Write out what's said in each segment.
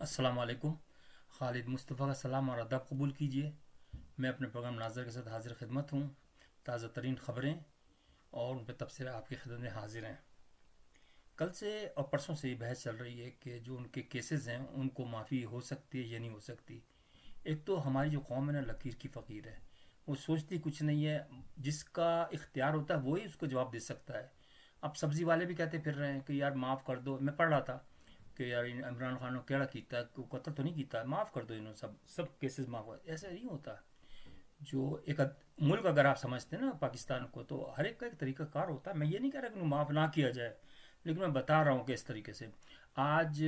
अस्सलाम वालेकुम। खालिद मुस्तफ़ा का सलाम और अदब कबूल कीजिए। मैं अपने प्रोग्राम नाज़र के साथ हाजिर खिदमत हूँ। ताज़ा तरीन ख़बरें और उन पर तबसरे आपकी खिदमत में हाजिर हैं। कल से और परसों से ये बहस चल रही है कि जो उनके केसेस हैं उनको माफ़ी हो सकती है या नहीं हो सकती। एक तो हमारी जो कौम है ना, लकीर की फ़कीर है। वो सोचती कुछ नहीं है। जिसका इख्तियार होता है वही उसको जवाब दे सकता है। अब सब्ज़ी वाले भी कहते फिर रहे हैं कि यार माफ़ कर दो। मैं पढ़ रहा था कि यार इमरान खान ने केड़ा किया, कत्ल तो नहीं किया, माफ़ कर दो, इन्होंने सब सब केसेस माफ़ कर। ऐसा नहीं होता। जो एक मुल्क अगर आप समझते हैं ना पाकिस्तान को, तो हर एक का एक तरीका कार होता है। मैं ये नहीं कह रहा कि माफ़ ना किया जाए, लेकिन मैं बता रहा हूँ कि इस तरीके से आज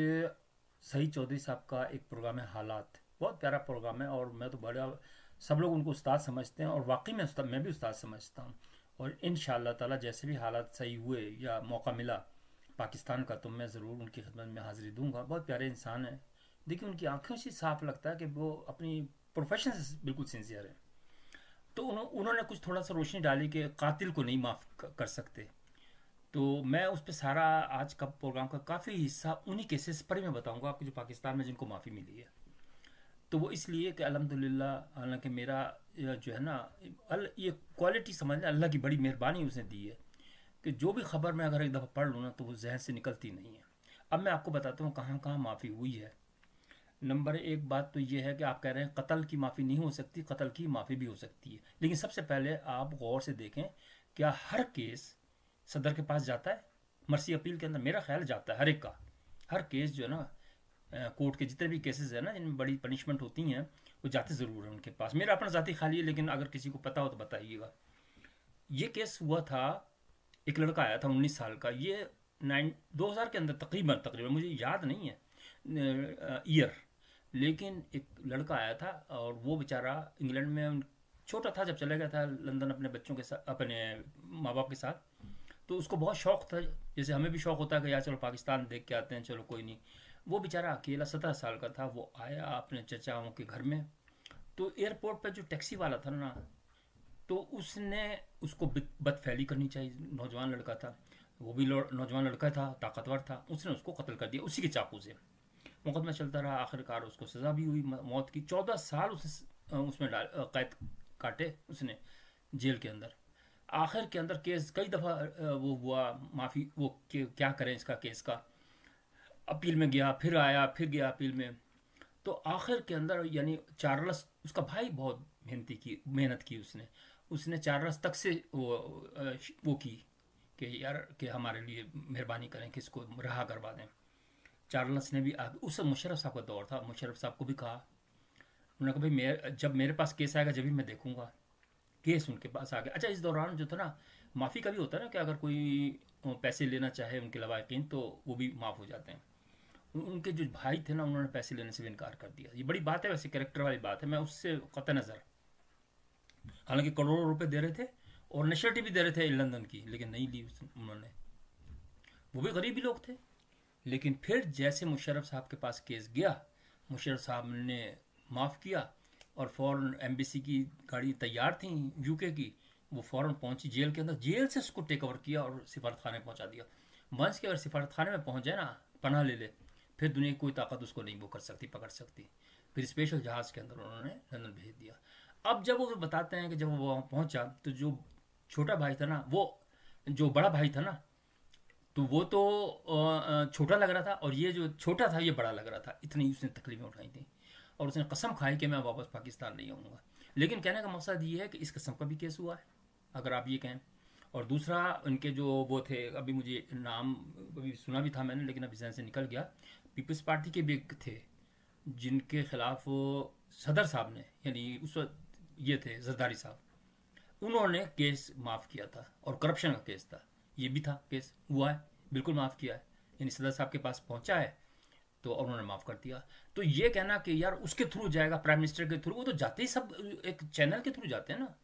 सईद चौधरी साहब का एक प्रोग्राम है हालात, बहुत प्यारा प्रोग्राम है। और मैं तो बड़ा, सब लोग उनको उस्ताद समझते हैं और वाकई में उस्ताद, मैं भी उस्ताद समझता हूँ। और इन ताला जैसे भी हालात सही हुए या मौका मिला पाकिस्तान का, तो मैं ज़रूर उनकी खिदमत में हाज़िरी दूंगा। बहुत प्यारे इंसान है। देखिए उनकी आंखों से साफ लगता है कि वो अपनी प्रोफेशन से बिल्कुल सिंसियर है। तो उन्होंने कुछ थोड़ा सा रोशनी डाली कि कातिल को नहीं माफ़ कर सकते। तो मैं उस पर सारा आज का प्रोग्राम का काफ़ी हिस्सा उन्हीं केसेस पर ही मैं बताऊंगा आपको, जो पाकिस्तान में जिनको माफ़ी मिली है। तो वो इसलिए कि अल्हम्दुलिल्लाह, हालांकि मेरा जो है ना, ये क्वालिटी समझ लें, अल्लाह की बड़ी मेहरबानी उसने दी है कि जो भी खबर मैं अगर एक दफ़ा पढ़ लूँ ना, तो वो जहन से निकलती नहीं है। अब मैं आपको बताता हूँ कहाँ कहाँ माफ़ी हुई है। नंबर एक बात तो ये है कि आप कह रहे हैं कत्ल की माफ़ी नहीं हो सकती, कत्ल की माफ़ी भी हो सकती है। लेकिन सबसे पहले आप गौर से देखें, क्या हर केस सदर के पास जाता है? मर्सी अपील के अंदर मेरा ख्याल जाता है हर एक का। हर केस जो है ना, कोर्ट के जितने भी केसेस हैं ना जिनमें बड़ी पनिशमेंट होती हैं, वो जाते ज़रूर हैं उनके पास। मेरा अपना ज़ाती खाली है, लेकिन अगर किसी को पता हो तो बताइएगा। ये केस हुआ था, एक लड़का आया था 19 साल का। ये 2000 के अंदर तकरीबन तकरीबन, मुझे याद नहीं है ईयर, लेकिन एक लड़का आया था और वो बेचारा इंग्लैंड में छोटा था जब चला गया था लंदन अपने बच्चों के साथ, अपने माँ बाप के साथ। तो उसको बहुत शौक था, जैसे हमें भी शौक होता है कि यार चलो पाकिस्तान देख के आते हैं, चलो कोई नहीं। वो बेचारा अकेला 17 साल का था। वो आया अपने चचाओं के घर में। तो एयरपोर्ट पर जो टैक्सी वाला था ना, तो उसने उसको बदफैली करनी चाहिए। नौजवान लड़का था, वो भी नौजवान लड़का था, ताकतवर था। उसने उसको कत्ल कर दिया उसी के चाकू से। मुकदमा चलता रहा, आखिरकार उसको सज़ा भी हुई मौत की। 14 साल उसने उसमें कैद काटे उसने जेल के अंदर। आखिर के अंदर केस कई दफ़ा वो हुआ, माफ़ी वो क्या करें इसका केस का, अपील में गया, फिर आया, फिर गया अपील में। तो आखिर के अंदर यानी चार्ल्स, उसका भाई बहुत मेहनत की उसने। उसने चार्ल्स तक से वो की कि यार कि हमारे लिए मेहरबानी करें कि इसको रहा करवा दें। चार्ल्स ने भी आगे, उस मुशर्रफ साहब का दौर था, मुशर्रफ साहब को भी कहा। उन्होंने कहा भाई जब मेरे पास केस आएगा जब भी मैं देखूंगा। केस उनके पास आ गया। अच्छा, इस दौरान जो था ना, माफ़ी का भी होता है ना कि अगर कोई पैसे लेना चाहे उनके लवाकिन, तो वो भी माफ़ हो जाते हैं। उनके जो भाई थे ना, उन्होंने पैसे लेने से भी इनकार कर दिया। ये बड़ी बात है, वैसे कैरेक्टर वाली बात है, मैं उससे कतई नज़र। हालांकि करोड़ों रुपए दे रहे थे और नेशनलिटी भी दे रहे थे लंदन की, लेकिन नहीं ली उन्होंने। वो भी गरीबी लोग थे। लेकिन फिर जैसे मुशर्रफ साहब के पास केस गया, मुशर्रफ साहब ने माफ़ किया। और फ़ौरन एम्बेसी की गाड़ी तैयार थी यूके की, वो फ़ौरन पहुंची जेल के अंदर, जेल से उसको टेक ओवर किया और सिफारत खाने पहुंचा दिया। वंस के अगर सिफारत खाने में पहुंच जाए ना, पनाह ले ले, फिर दुनिया की कोई ताकत उसको नहीं वो कर सकती, पकड़ सकती। फिर स्पेशल जहाज़ के अंदर उन्होंने लंदन भेज दिया। अब जब वो बताते हैं कि जब वो वहाँ पहुंचा, तो जो छोटा भाई था ना, वो जो बड़ा भाई था ना, तो वो तो छोटा लग रहा था, और ये जो छोटा था ये बड़ा लग रहा था। इतनी उसने तकलीफें उठाई थी और उसने कसम खाई कि मैं वापस पाकिस्तान नहीं आऊँगा। लेकिन कहने का मकसद ये है कि इस कसम का भी केस हुआ है, अगर आप ये कहें। और दूसरा, उनके जो वो थे, अभी मुझे नाम अभी सुना भी था मैंने, लेकिन अभी जहन से निकल गया। पीपल्स पार्टी के भी एक थे जिनके खिलाफ सदर साहब ने, यानी उस वक्त ये थे जरदारी साहब, उन्होंने केस माफ़ किया था और करप्शन का केस था। ये भी था, केस हुआ है, बिल्कुल माफ़ किया है। यानी सदर साहब के पास पहुंचा है तो उन्होंने माफ़ कर दिया। तो ये कहना कि यार उसके थ्रू जाएगा, प्राइम मिनिस्टर के थ्रू, वो तो जाते ही सब एक चैनल के थ्रू जाते हैं ना।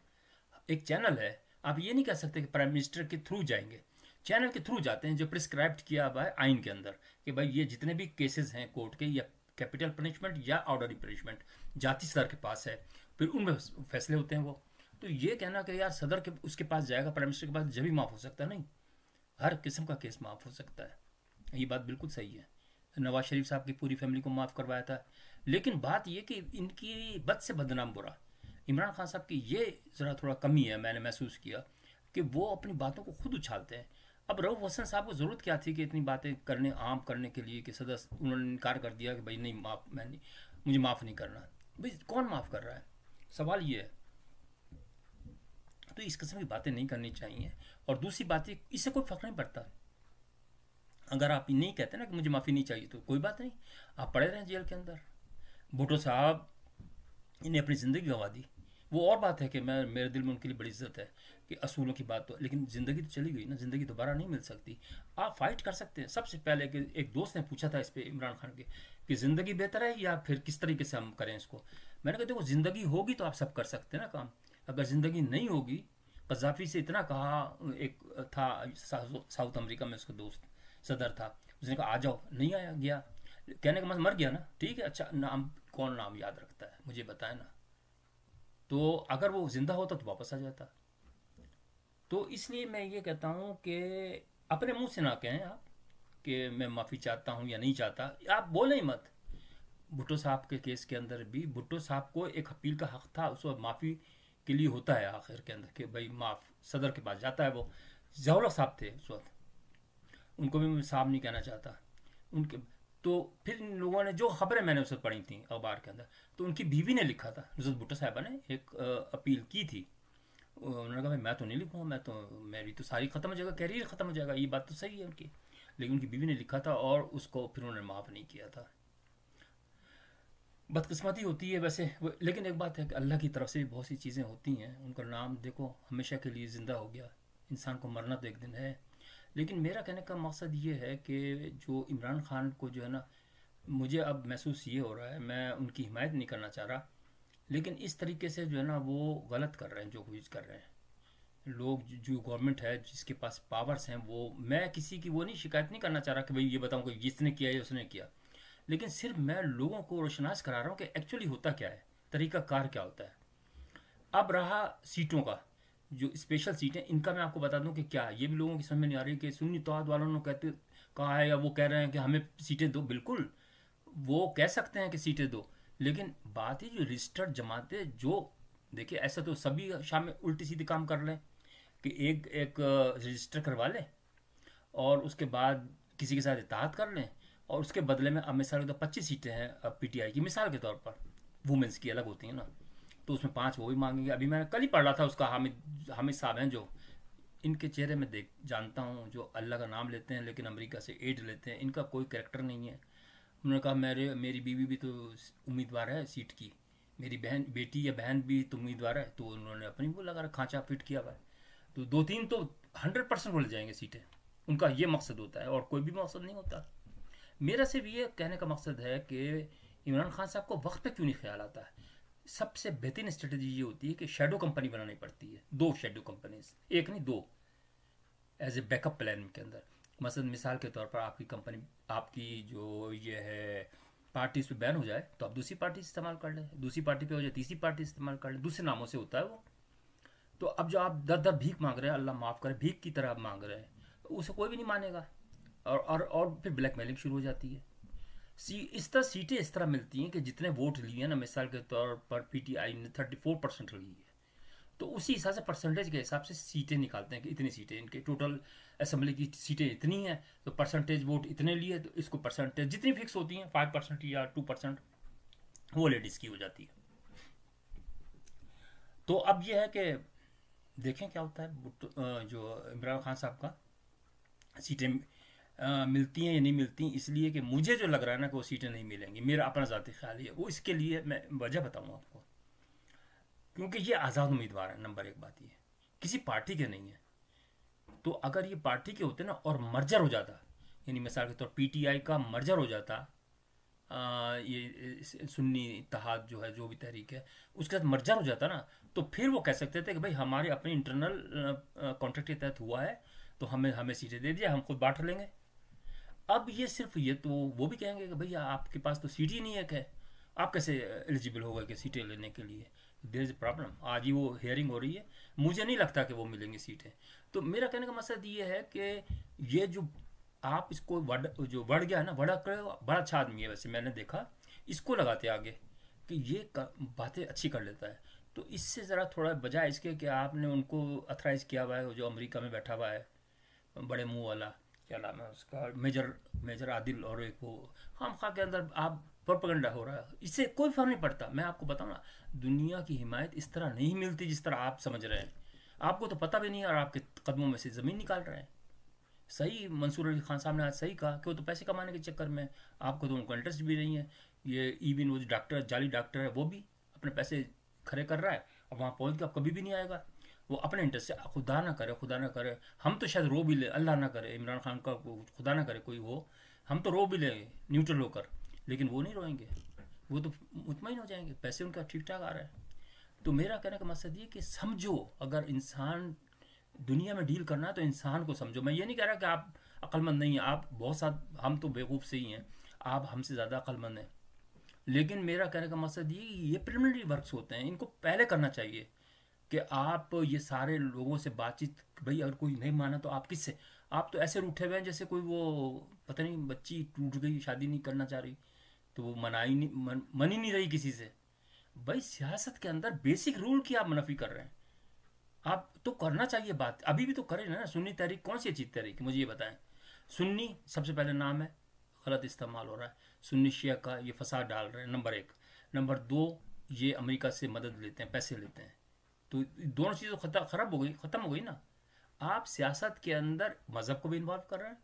एक चैनल है, आप ये नहीं कह सकते कि प्राइम मिनिस्टर के थ्रू जाएंगे। चैनल के थ्रू जाते हैं जो प्रिस्क्राइब्ड किया हुआ है आइन के अंदर, कि भाई ये जितने भी केसेस हैं कोर्ट के, या कैपिटल पनिशमेंट या ऑर्डरी पनिशमेंट, जाति सदर के पास है, फिर उनमें फैसले होते हैं वो। तो ये कहना कि यार सदर के उसके पास जाएगा, प्राइम मिनिस्टर के पास, जब भी माफ़ हो सकता है, नहीं, हर किस्म का केस माफ़ हो सकता है। ये बात बिल्कुल सही है। नवाज शरीफ साहब की पूरी फैमिली को माफ़ करवाया था। लेकिन बात ये कि इनकी बद से बदनाम बुरा इमरान खान साहब की ये ज़रा थोड़ा कमी है, मैंने महसूस किया कि वो अपनी बातों को खुद उछालते हैं। अब रऊफ़ हसन साहब को ज़रूरत क्या थी कि इतनी बातें करने आम करने के लिए कि सदस्य उन्होंने इनकार कर दिया कि भाई नहीं माफ़, मैं नहीं, मुझे माफ़ नहीं करना। भाई कौन माफ़ कर रहा है, सवाल ये है। तो इस किस्म की बातें नहीं करनी चाहिए। और दूसरी बात, इससे कोई फ़र्क नहीं पड़ता। अगर आप नहीं कहते ना कि मुझे माफ़ी नहीं चाहिए तो कोई बात नहीं, आप पड़े रहें जेल के अंदर। भुट्टो साहब इन्हें अपनी ज़िंदगी गंवा दी। वो और बात है कि मैं, मेरे दिल में उनके लिए बड़ी इज्जत है कि असूलों की बात तो, लेकिन ज़िंदगी तो चली गई ना, ज़िंदगी दोबारा नहीं मिल सकती। आप फाइट कर सकते हैं। सबसे पहले कि एक दोस्त ने पूछा था इस पर इमरान खान के कि ज़िंदगी बेहतर है या फिर किस तरीके से हम करें इसको। मैंने कहा देखो, ज़िंदगी होगी तो आप सब कर सकते हैं ना काम। अगर ज़िंदगी नहीं होगी, कज़ाफ़ी से इतना कहा, एक था साउथ अमेरिका में उसका दोस्त सदर था, उसने कहा आ जाओ, नहीं आया, गया, कहने का मतलब मर गया ना, ठीक है, अच्छा नाम, कौन नाम याद रखता है, मुझे बताए ना। तो अगर वो जिंदा होता तो वापस आ जाता। तो इसलिए मैं ये कहता हूँ कि अपने मुंह से ना कहें आप कि मैं माफ़ी चाहता हूँ या नहीं चाहता, आप बोलें ही मत। भुट्टो साहब के केस के अंदर भी भुट्टो साहब को एक अपील का हक था, उसको माफ़ी के लिए होता है आखिर के अंदर कि भाई माफ़, सदर के पास जाता है। वो जवाहर साहब थे उस वक्त, उनको भी मैं साहब नहीं कहना चाहता उनके। तो फिर इन लोगों ने जो खबरें मैंने उसे पढ़ी थी अखबार के अंदर, तो उनकी बीवी ने लिखा था, नुसरत भुट्टो साहबा ने एक अपील की थी। उन्होंने कहा भाई मैं तो नहीं लिखूंगा, मैं तो, मेरी तो सारी ख़त्म हो जाएगा, कैरियर ख़त्म हो जाएगा, ये बात तो सही है उनकी। लेकिन उनकी बीवी ने लिखा था और उसको फिर उन्होंने माफ़ नहीं किया था। बदकिस्मती होती है वैसे लेकिन एक बात है कि अल्लाह की तरफ से भी बहुत सी चीज़ें होती हैं। उनका नाम देखो हमेशा के लिए ज़िंदा हो गया, इंसान को मरना तो एक दिन है। लेकिन मेरा कहने का मकसद ये है कि जो इमरान खान को जो है ना, मुझे अब महसूस ये हो रहा है, मैं उनकी हिमायत नहीं करना चाह रहा, लेकिन इस तरीके से जो है ना वो गलत कर रहे हैं जो कुछ कर रहे हैं लोग। जो गवर्नमेंट है जिसके पास पावर्स हैं, वो, मैं किसी की वो नहीं, शिकायत नहीं करना चाह रहा कि भाई ये बताऊँ कि जिसने किया या उसने किया, लेकिन सिर्फ मैं लोगों को रोशनास करा रहा हूँ कि एक्चुअली होता क्या है, तरीका कार क्या होता है। अब रहा सीटों का, जो स्पेशल सीटें, इनका मैं आपको बता दूं कि क्या, ये भी लोगों की समझ में नहीं आ रही कि सुन्नी तौहीद वालों ने कहते कहा है या वो कह रहे हैं कि हमें सीटें दो। बिल्कुल वो कह सकते हैं कि सीटें दो, लेकिन बात है जो रजिस्टर्ड जमातें, जो देखिए ऐसा तो सभी शामिल उल्टी सीधी काम कर रहे हैं कि एक एक रजिस्टर करवा लें और उसके बाद किसी के साथ इत्तेहाद कर लें, और उसके बदले में अब मिसाल के तौर 25 सीटें हैं अब पीटीआई की, मिसाल के तौर पर वुमेंस की अलग होती हैं ना, तो उसमें 5 वो भी मांगेंगे। अभी मैंने कल ही पढ़ रहा था उसका, हामिद हामिद साहब हैं जो, इनके चेहरे में देख जानता हूँ, जो अल्लाह का नाम लेते हैं लेकिन अमेरिका से एड लेते हैं, इनका कोई कैरेक्टर नहीं है। उन्होंने कहा मेरी बीवी भी तो उम्मीदवार है सीट की, मेरी बहन, बेटी या बहन भी तो उम्मीदवार है, तो उन्होंने अपनी वो लगा खांचा फिट किया हुआ है। तो 2-3 तो 100% वो ले जाएंगे सीटें, उनका ये मकसद होता है और कोई भी मकसद नहीं होता। मेरा सिर्फ ये कहने का मकसद है कि इमरान खान साहब को वक्त पे क्यों नहीं ख्याल आता है। सबसे बेहतरीन स्ट्रेटजी ये होती है कि शेडो कंपनी बनानी पड़ती है, 2 शेडो कंपनीज, एक नहीं 2, एज ए बैकअप प्लान के अंदर। मसलन मिसाल के तौर पर आपकी कंपनी, आपकी जो ये है पार्टी पे बैन हो जाए तो आप दूसरी पार्टी इस्तेमाल कर लें, दूसरी पार्टी पे हो जाए तीसरी पार्टी इस्तेमाल कर लें, दूसरे नामों से होता है वो। तो अब जो आप दर दर भीख मांग रहे हैं, अल्लाह माफ़ करे, भीख की तरह आप मांग रहे हैं, तो उसे कोई भी नहीं मानेगा। और फिर ब्लैकमेलिंग शुरू हो जाती है। इस तरह सीटें इस तरह मिलती हैं कि जितने वोट लिए ना, मिसाल के तौर पर पीटीआई ने 34% ली है, तो उसी हिसाब से परसेंटेज के हिसाब से सीटें निकालते हैं कि इतनी सीटें, इनके टोटल असेंबली की सीटें इतनी हैं, तो परसेंटेज वोट इतने लिए, तो इसको परसेंटेज जितनी फिक्स होती हैं 5% या 2%, वो लेडीज़ की हो जाती है। तो अब यह है कि देखें क्या होता है। जो इमरान खान साहब का सीटें मिलती हैं या नहीं मिलती, इसलिए कि मुझे जो लग रहा है ना कि वो सीटें नहीं मिलेंगी, मेरा अपना ज़ाती ख्याल है वो। इसके लिए मैं वजह बताऊँ आपको, क्योंकि ये आज़ाद उम्मीदवार है, नंबर एक बात ये, किसी पार्टी के नहीं है। तो अगर ये पार्टी के होते ना और मर्जर हो जाता, यानी मिसाल के तौर पीटीआई का मर्जर हो जाता, ये सुन्नी इत्तेहाद जो है, जो भी तहरीक है, उसके साथ मर्जर हो जाता ना, तो फिर वो कह सकते थे कि भाई हमारे अपने इंटरनल कॉन्ट्रैक्ट के तहत हुआ है, तो हमें हमें सीटें दे दिया, हम खुद बांट लेंगे। अब ये सिर्फ ये, तो वो भी कहेंगे कि भैया आपके पास तो सीट ही नहीं है, क्या आप कैसे एलिजिबल होगा कि सीटें लेने के लिए। There is problem. आज ही वो हियरिंग हो रही है, मुझे नहीं लगता कि वो मिलेंगी सीटें। तो मेरा कहने का मकसद ये है कि ये जो आप इसको जो बढ़ गया है ना, बड़ा अच्छा आदमी है वैसे, मैंने देखा, इसको लगाते आगे कि ये बातें अच्छी कर लेता है। तो इससे ज़रा थोड़ा बजाय इसके कि आपने उनको अथराइज किया हुआ है, जो अमेरिका में बैठा हुआ है बड़े मुंह वाला, क्या नाम है उसका, मेजर मेजर आदिल, और एक वो खाम खा के अंदर आप प्रोपेगेंडा हो रहा है, इससे कोई फर्क नहीं पड़ता। मैं आपको बताऊँ ना, दुनिया की हिमायत इस तरह नहीं मिलती जिस तरह आप समझ रहे हैं। आपको तो पता भी नहीं है और आपके कदमों में से ज़मीन निकाल रहे हैं। सही मंसूर अली खान साहब ने आज सही कहा कि वो तो पैसे कमाने के चक्कर में, आपको तो उनको इंटरेस्ट भी नहीं है। ये इवन वो जो डॉक्टर, जाली डॉक्टर है, वो भी अपने पैसे खड़े कर रहा है और वहाँ पहुँच के अब कभी भी नहीं आएगा। वो अपने इंटरेस्ट से, खुदा ना करे, खुदा ना करे, हम तो शायद रो भी ले, अल्लाह ना करे इमरान खान का खुदा ना करे कोई हो, हम तो रो भी लेंगे न्यूट्रल होकर, लेकिन वो नहीं रोएंगे, वो तो मुतमईन हो जाएंगे, पैसे उनका ठीक ठाक आ रहा है। तो मेरा कहने का मकसद ये कि समझो, अगर इंसान दुनिया में डील करना है तो इंसान को समझो। मैं ये नहीं कह रहा कि आप अक्लमंद नहीं हैं, आप बहुत सा, हम तो बेवकूफ़ से ही हैं, आप हमसे ज़्यादा अक्लमंद हैं। लेकिन मेरा कहने का मकसद ये प्रिलिमिनरी वर्क्स होते हैं, इनको पहले करना चाहिए कि आप ये सारे लोगों से बातचीत, भाई अगर कोई नहीं माना तो आप किससे, आप तो ऐसे रूठे हुए हैं जैसे कोई वो पता नहीं बच्ची टूट गई, शादी नहीं करना चाह रही तो वो मना ही नहीं, मन ही नहीं रही किसी से। भाई सियासत के अंदर बेसिक रूल की आप मुनफी कर रहे हैं। आप तो करना चाहिए बात, अभी भी तो करें ना। सुन्नी तहरीक कौन सी अच्छी तहरीक, मुझे ये बताएं। सुन्नी सबसे पहले नाम है, गलत इस्तेमाल हो रहा है, सुन्नी शिया का ये फसाद डाल रहे हैं, नंबर एक। नंबर दो, ये अमेरिका से मदद लेते हैं, पैसे लेते हैं, तो दोनों चीज़ें खराब हो गई, ख़त्म हो गई ना। आप सियासत के अंदर मज़हब को भी इन्वॉल्व कर रहे हैं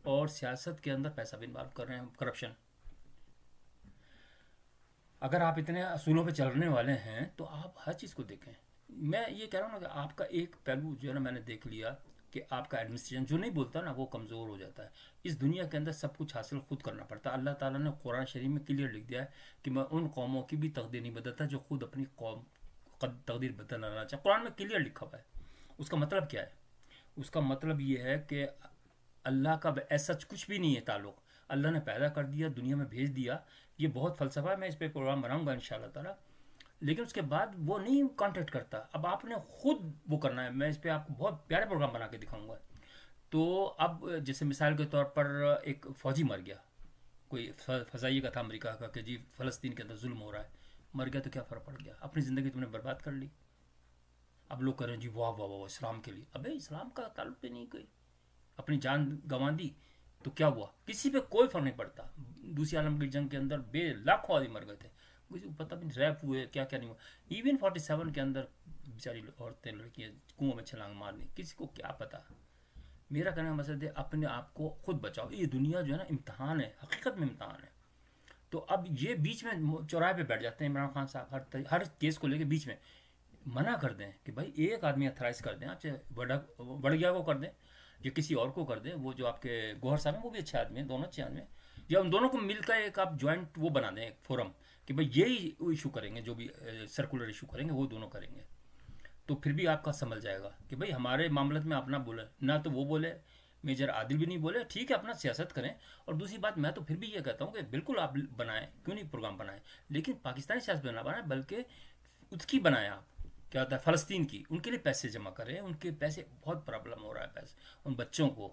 और सियासत के अंदर पैसा भी इन्वॉल्व कर रहे हैं, करप्शन। अगर आप इतने असूलों पे चलने वाले हैं तो आप हर चीज़ को देखें। मैं ये कह रहा हूँ ना कि आपका एक पहलू जो है ना, मैंने देख लिया कि आपका एडमिनिस्ट्रेशन जो नहीं बोलता ना, वो कमज़ोर हो जाता है। इस दुनिया के अंदर सब कुछ हासिल खुद करना पड़ता है। अल्लाह ताला ने कुरान शरीफ में क्लियर लिख दिया है कि मैं उन कौमों की भी तकदीर नहीं बदलता जो खुद अपनी कौम तकदीर बदलना चाहे। कुरान में क्लियर लिखा हुआ है। उसका मतलब क्या है? उसका मतलब ये है कि अल्लाह का ऐसा कुछ भी नहीं है ताल्लुक। अल्लाह ने पैदा कर दिया, दुनिया में भेज दिया, ये बहुत फ़लसफ़ा है, मैं इस पर प्रोग्राम बनाऊंगा इंशाल्लाह ताला। लेकिन उसके बाद वो नहीं कांटेक्ट करता, अब आपने खुद वो करना है। मैं इस पर आपको बहुत प्यारे प्रोग्राम बना के दिखाऊंगा। तो अब जैसे मिसाल के तौर पर एक फ़ौजी मर गया, कोई फ़ज़ाइये का था अमेरिका का, कि जी फ़लस्तीन के अंदर जुल्म हो रहा है, मर गया तो क्या फ़र्क पड़ गया, अपनी ज़िंदगी तुमने बर्बाद कर ली। अब लोग कह रहे हैं जी वाह वाह वाह इस्लाम के लिए। अबे इस्लाम का ताल्लुक भी नहीं, कोई अपनी जान गंवा दी तो क्या हुआ, किसी पे कोई फर्क नहीं पड़ता। दूसरी आलम की जंग के अंदर लाखों आदमी मर गए थे, मुझे पता भी नहीं रैप हुए क्या क्या नहीं हुआ। इवन 47 के अंदर बेचारी औरतें लड़कियां कुओं में छलांग मारनी, किसी को क्या पता। मेरा कहने का मकसद है अपने आप को खुद बचाओ। ये दुनिया जो है ना इम्तहान है, हकीकत में इम्तहान है। तो अब ये बीच में चौराहे पे बैठ जाते हैं इमरान खान साहब, हर केस को लेके बीच में मना कर दें कि भाई एक आदमी अथराइज कर दें, आप चाहे वड़गिया को कर दें या किसी और को कर दें। वो जो आपके गौहर साहब हैं वो भी अच्छे आदमी हैं, दोनों अच्छे आदमी हैं। या उन दोनों को मिलकर एक आप ज्वाइंट वो बना दें, एक फोरम, कि भाई यही इशू करेंगे, जो भी सर्कुलर इशू करेंगे वो दोनों करेंगे। तो फिर भी आपका समझ जाएगा कि भाई हमारे मामले में अपना बोले ना, तो वो बोले, मेजर आदिल भी नहीं बोले, ठीक है अपना सियासत करें। और दूसरी बात, मैं तो फिर भी ये कहता हूँ कि बिल्कुल आप बनाएं, क्यों नहीं प्रोग्राम बनाएं, लेकिन पाकिस्तानी सियासत ना बनाएं, बल्कि उसकी बनाएं आप, क्या होता है फ़लस्तीन की, उनके लिए पैसे जमा करें। उनके पैसे बहुत प्रॉब्लम हो रहा है, पैसे उन बच्चों को।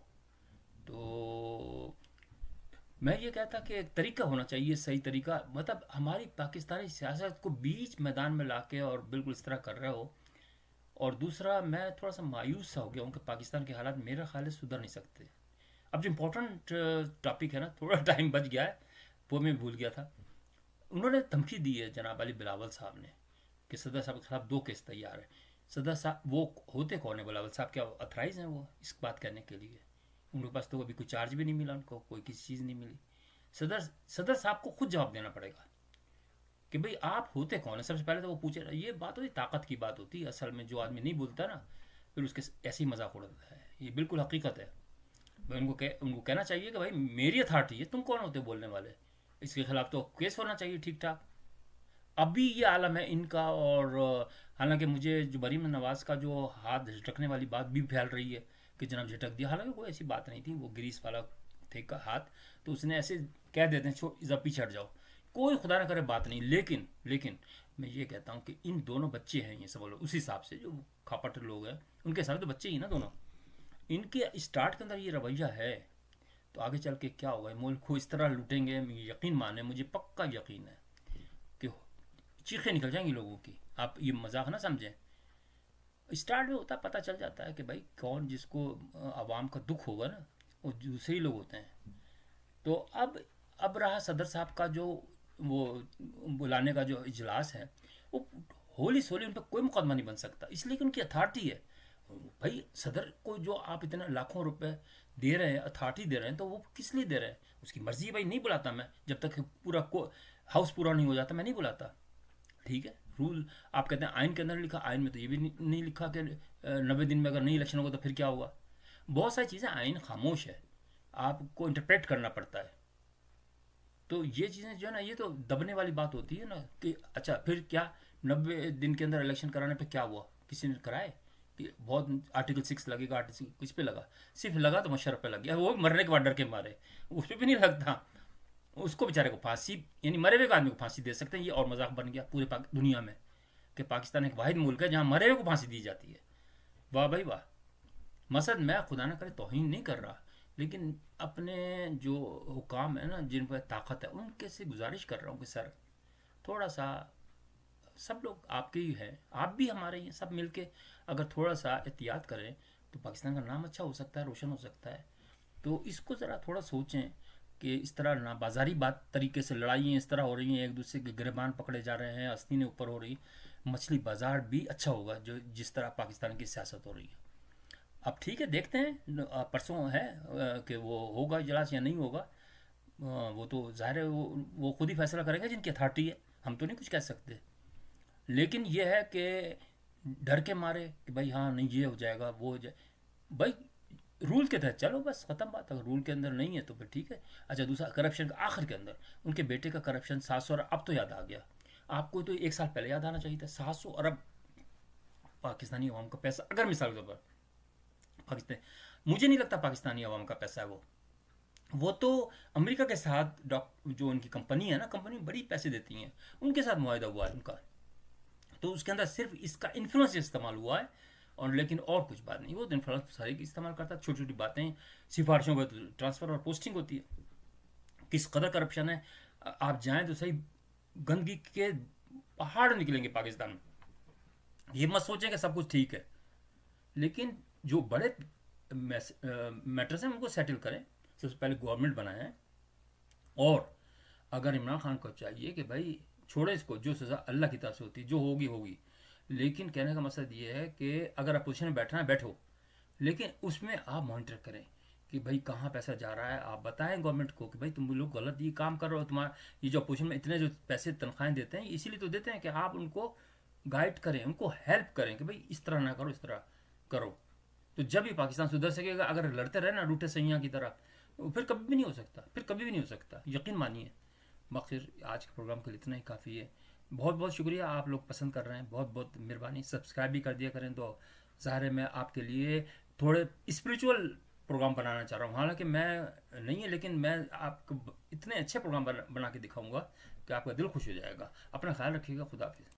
तो मैं ये कहता कि एक तरीका होना चाहिए, सही तरीका, मतलब हमारी पाकिस्तानी सियासत को बीच मैदान में लाके और बिल्कुल इस तरह कर रहे हो। और दूसरा, मैं थोड़ा सा मायूस सा हो गया हूँ कि पाकिस्तान के हालात मेरा ख्याल है सुधर नहीं सकते। अब जो इम्पोर्टेंट टॉपिक है ना, थोड़ा टाइम बच गया है, वो मैं भूल गया था। उन्होंने धमकी दी है जनाब अली बिलावल साहब ने कि सदर साहब के खिलाफ 2 केस तैयार है। सदर साहब वो होते कौन है बिलावल साहब, क्या अथराइज हैं वो इस बात करने के लिए? उनके पास तो अभी कोई चार्ज भी नहीं मिला, उनको कोई किसी चीज़ नहीं मिली। सदर साहब को खुद जवाब देना पड़ेगा कि भाई आप होते कौन है। सबसे पहले तो वो पूछे, ये बात होती ताकत की बात होती है। असल में जो आदमी नहीं बोलता ना, फिर उसके ऐसे ही मजाक उड़ाता है, ये बिल्कुल हकीकत है। भाई उनको कहना चाहिए कि भाई मेरी अथॉरिटी है, तुम कौन होते बोलने वाले, इसके खिलाफ तो केस होना चाहिए ठीक ठाक। अभी ये आलम है इनका। और हालांकि मुझे जो मरीम नवाज का जो हाथ झटकने वाली बात भी फैल रही है कि जनाब झटक दिया, हालांकि कोई ऐसी बात नहीं थी, वो ग्रीस वाला थे का हाथ, तो उसने ऐसे कह देते हैं जब पीछे हट जाओ, कोई खुदा ना करे बात नहीं। लेकिन मैं ये कहता हूँ कि इन दोनों बच्चे हैं, ये सब लोग उस हिसाब से जो खापट लोग हैं उनके हिसाब तो बच्चे ही ना दोनों, इनके स्टार्ट के अंदर ये रवैया है तो आगे चल के क्या होगा, मुल्क को इस तरह लूटेंगे, यकीन माने, मुझे पक्का यकीन है कि चीखें निकल जाएंगी लोगों की। आप ये मजाक ना समझें। स्टार्ट में होता पता चल जाता है कि भाई कौन, जिसको आवाम का दुख होगा ना, वो दूसरे ही लोग होते हैं। तो अब रहा सदर साहब का जो वो बुलाने का जो इजलास है, वो होली सोली उन पर कोई मुकदमा नहीं बन सकता, इसलिए कि उनकी अथॉरिटी है। भाई सदर को जो आप इतना लाखों रुपए दे रहे हैं, अथॉरिटी दे रहे हैं, तो वो किस लिए दे रहे हैं? उसकी मर्जी है भाई, नहीं बुलाता मैं, जब तक पूरा को हाउस पूरा नहीं हो जाता मैं नहीं बुलाता। ठीक है, रूल आप कहते हैं आइन के अंदर लिखा, आइन में तो ये भी नहीं लिखा कि 90 दिन में अगर नहीं इलेक्शन होगा तो फिर क्या होगा। बहुत सारी चीज़ें आइन खामोश है, आपको इंटरप्रेट करना पड़ता है। तो ये चीज़ें जो है ना, ये तो दबने वाली बात होती है ना कि अच्छा फिर क्या, 90 दिन के अंदर इलेक्शन कराने पे क्या हुआ, किसी ने कराए कि बहुत आर्टिकल 6 लगेगा, आर्टिकल किस पे लगा, सिर्फ लगा तो मुशर्रफ पे लग गया, वो मरने के बाद डर के मारे, उस पर भी नहीं लगता। उसको बेचारे को फांसी, यानी मरे हुए आदमी को फांसी दे सकते हैं, ये और मजाक बन गया पूरे दुनिया में कि पाकिस्तान एक वाहिद मुल्क है जहाँ मरे हुए को फांसी दी जाती है। वाह भाई वाह। मसद मैं खुदा ना करे तौहीन नहीं कर रहा, लेकिन अपने जो हुकाम है ना, जिन पर ताकत है, उनके से गुजारिश कर रहा हूँ कि सर थोड़ा सा, सब लोग आपके ही हैं, आप भी हमारे ही हैं, सब मिलके अगर थोड़ा सा एहतियात करें तो पाकिस्तान का नाम अच्छा हो सकता है, रोशन हो सकता है। तो इसको ज़रा थोड़ा सोचें कि इस तरह ना बाजारी बात तरीके से लड़ाइयाँ इस तरह हो रही हैं, एक दूसरे के गिरबान पकड़े जा रहे हैं, आस्तीनें ऊपर हो रही, मछली बाजार भी अच्छा होगा जो जिस तरह पाकिस्तान की सियासत हो रही है। अब ठीक है, देखते हैं परसों है कि वो होगा इजलास या नहीं होगा। वो तो जाहिर है वो खुद ही फैसला करेंगे जिनकी अथॉरिटी है, हम तो नहीं कुछ कह सकते। लेकिन ये है कि डर के मारे कि भाई हाँ नहीं ये हो जाएगा वो हो जाए, भाई रूल के तहत चलो, बस खत्म बात। अगर रूल के अंदर नहीं है तो फिर ठीक है। अच्छा दूसरा, करप्शन का आखिर के अंदर उनके बेटे का करप्शन 700 अरब, अब तो याद आ गया आपको, तो 1 साल पहले याद आना चाहिए था। 700 अरब पाकिस्तानी अवाम का पैसा, अगर मिसाल के तौर पर पाकिस्तान, मुझे नहीं लगता पाकिस्तानी अवाम का पैसा है वो तो अमेरिका के साथ जो उनकी कंपनी है ना, कंपनी बड़ी पैसे देती हैं, उनके साथ मुआहदा हुआ है उनका, तो उसके अंदर सिर्फ इसका इन्फ्लुएंस इस्तेमाल हुआ है, और लेकिन और कुछ बात नहीं। वो इन्फ्लुएंस सारी इस्तेमाल करता है, छोटी छोटी बातें, सिफारिशों पर ट्रांसफ़र और पोस्टिंग होती है। किस कदर करप्शन है, आप जाएं तो सही, गंदगी के पहाड़ निकलेंगे पाकिस्तान में। ये मत सोचें कि सब कुछ ठीक है, लेकिन जो बड़े मैटर्स हैं उनको सेटल करें। सबसे पहले गवर्नमेंट बनाए हैं, और अगर इमरान खान को चाहिए कि भाई छोड़े इसको, जो सज़ा अल्लाह की तरफ से होती है, जो होगी होगी, लेकिन कहने का मकसद ये है कि अगर अपोजिशन में बैठना है बैठो, लेकिन उसमें आप मॉनिटर करें कि भाई कहाँ पैसा जा रहा है। आप बताएं गवर्नमेंट को कि भाई तुम लोग गलत ये काम कर रहे हो, तुम्हारा ये जो अपोजिशन में इतने जो पैसे तनख्वाहें देते हैं, इसीलिए तो देते हैं कि आप उनको गाइड करें, उनको हेल्प करें कि भाई इस तरह ना करो, इस तरह करो। तो जब ही पाकिस्तान सुधर सकेगा। अगर लड़ते रहे ना रूठे सैयां की तरह, तो फिर कभी भी नहीं हो सकता, फिर कभी भी नहीं हो सकता, यकीन मानिए। मगर आज के प्रोग्राम के लिए इतना ही काफ़ी है। बहुत बहुत शुक्रिया, आप लोग पसंद कर रहे हैं, बहुत बहुत मेहरबानी। सब्सक्राइब भी कर दिया करें, तो ज़ाहिर है मैं आपके लिए थोड़े स्पिरिचुअल प्रोग्राम बनाना चाह रहा हूँ। हालांकि मैं नहीं है, लेकिन मैं आपको इतने अच्छे प्रोग्राम बना के दिखाऊंगा कि आपका दिल खुश हो जाएगा। अपना ख्याल रखिएगा, खुदा हाफिज़।